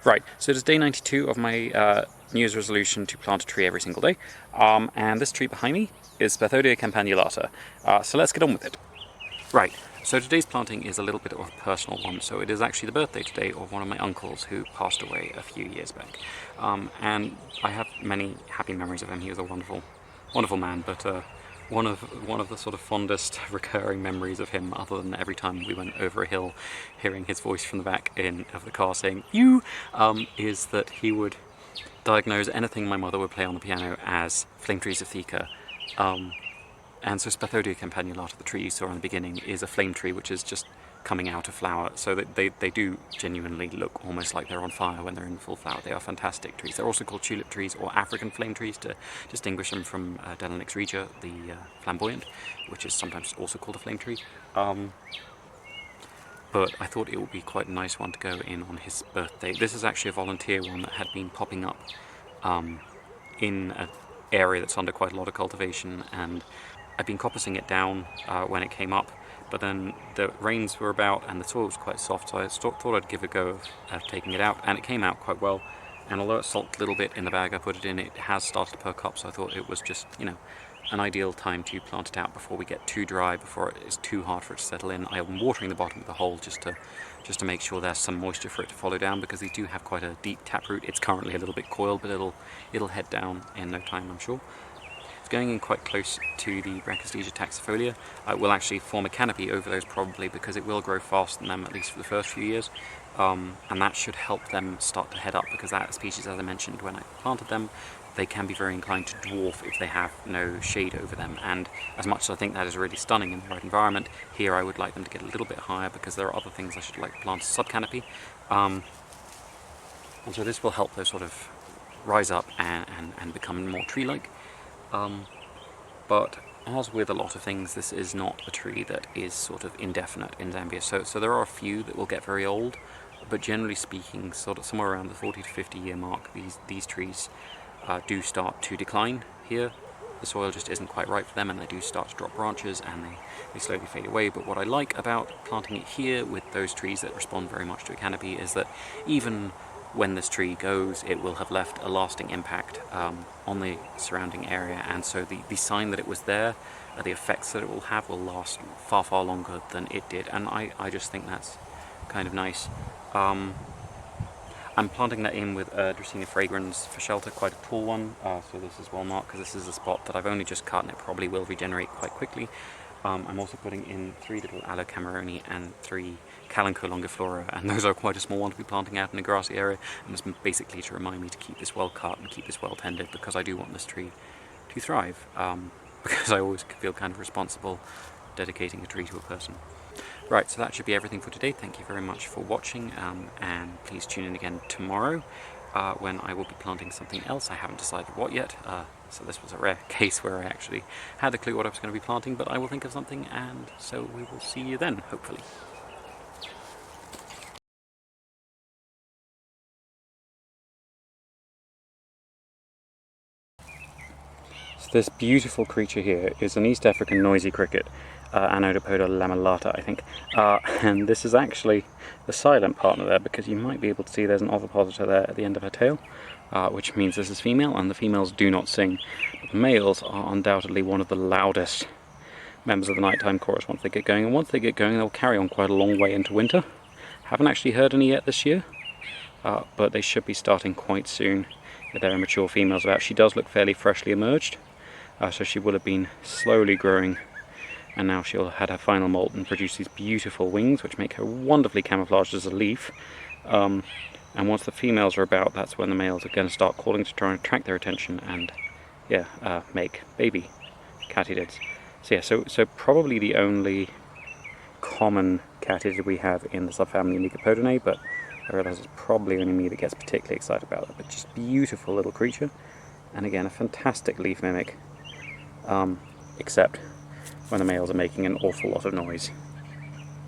Right, so it is day 92 of my New Year's resolution to plant a tree every single day, and this tree behind me is Spathodea campanulata, so let's get on with it. Right, so today's planting is a little bit of a personal one, so it is actually the birthday today of one of my uncles who passed away a few years back, and I have many happy memories of him. He was a wonderful, wonderful man, but one of the sort of fondest recurring memories of him, other than every time we went over a hill, hearing his voice from the back of the car saying "you," is that he would diagnose anything my mother would play on the piano as flame trees of Thika. And so Spathodea campanulata, the tree you saw in the beginning, is a flame tree which is just coming out of flower, so that they do genuinely look almost like they're on fire when they're in full flower. They are fantastic trees. They're also called tulip trees or African flame trees to distinguish them from Diospyros regia, the flamboyant, which is sometimes also called a flame tree. But I thought it would be quite a nice one to go in on his birthday. This is actually a volunteer one that had been popping up in an area that's under quite a lot of cultivation, and I'd been coppicing it down when it came up, but then the rains were about and the soil was quite soft, so I thought I'd give a go of taking it out, and it came out quite well. And although it sulked a little bit in the bag I put it in, it has started to perk up, so I thought it was just, you know, an ideal time to plant it out before we get too dry, before it is too hard for it to settle in. I'm watering the bottom of the hole just to make sure there's some moisture for it to follow down, because they do have quite a deep taproot. It's currently a little bit coiled, but it'll head down in no time, I'm sure. Going in quite close to the Brachystegia taxifolia. It will actually form a canopy over those probably, because it will grow faster than them, at least for the first few years, and that should help them start to head up, because that species, as I mentioned when I planted them, they can be very inclined to dwarf if they have no shade over them, and as much as I think that is really stunning in the right environment, here I would like them to get a little bit higher, because there are other things I should like to plant as sub-canopy, and so this will help those sort of rise up and become more tree-like. But as with a lot of things, this is not a tree that is sort of indefinite in Zambia. So there are a few that will get very old, but generally speaking, sort of somewhere around the 40 to 50 year mark, these trees do start to decline here. The soil just isn't quite right for them, and they do start to drop branches, and they slowly fade away. But what I like about planting it here with those trees that respond very much to a canopy is that even when this tree goes, it will have left a lasting impact on the surrounding area, and so the sign that it was there, the effects that it will have, will last far, far longer than it did, and I just think that's kind of nice. I'm planting that in with Garcinia fragrans for shelter, quite a tall one, so this is well marked, because this is a spot that I've only just cut and it probably will regenerate quite quickly. I'm also putting in 3 little Aloe Cameroni and 3 Kalanchoe longiflora, and those are quite a small one to be planting out in a grassy area, and it's basically to remind me to keep this well cut and keep this well tended, because I do want this tree to thrive, because I always feel kind of responsible dedicating a tree to a person. Right, so that should be everything for today. Thank you very much for watching, and please tune in again tomorrow when I will be planting something else. I haven't decided what yet, so this was a rare case where I actually had a clue what I was going to be planting, but I will think of something, and so we will see you then, hopefully. So this beautiful creature here is an East African noisy cricket, Anodopoda lamellata, I think, and this is actually the silent partner there, because you might be able to see there's an ovipositor there at the end of her tail, which means this is female, and the females do not sing. But the males are undoubtedly one of the loudest members of the nighttime chorus once they get going, and once they get going they'll carry on quite a long way into winter. Haven't actually heard any yet this year, but they should be starting quite soon. There are mature females about. She does look fairly freshly emerged, so she will have been slowly growing, and now she'll have had her final molt and produce these beautiful wings which make her wonderfully camouflaged as a leaf. And once the females are about, that's when the males are going to start calling to try and attract their attention and make baby katydids. So yeah, so probably the only common katydid we have in the subfamily Lycopodinae, but I realise it's probably only me that gets particularly excited about it. But just beautiful little creature, and again a fantastic leaf mimic, except when the males are making an awful lot of noise.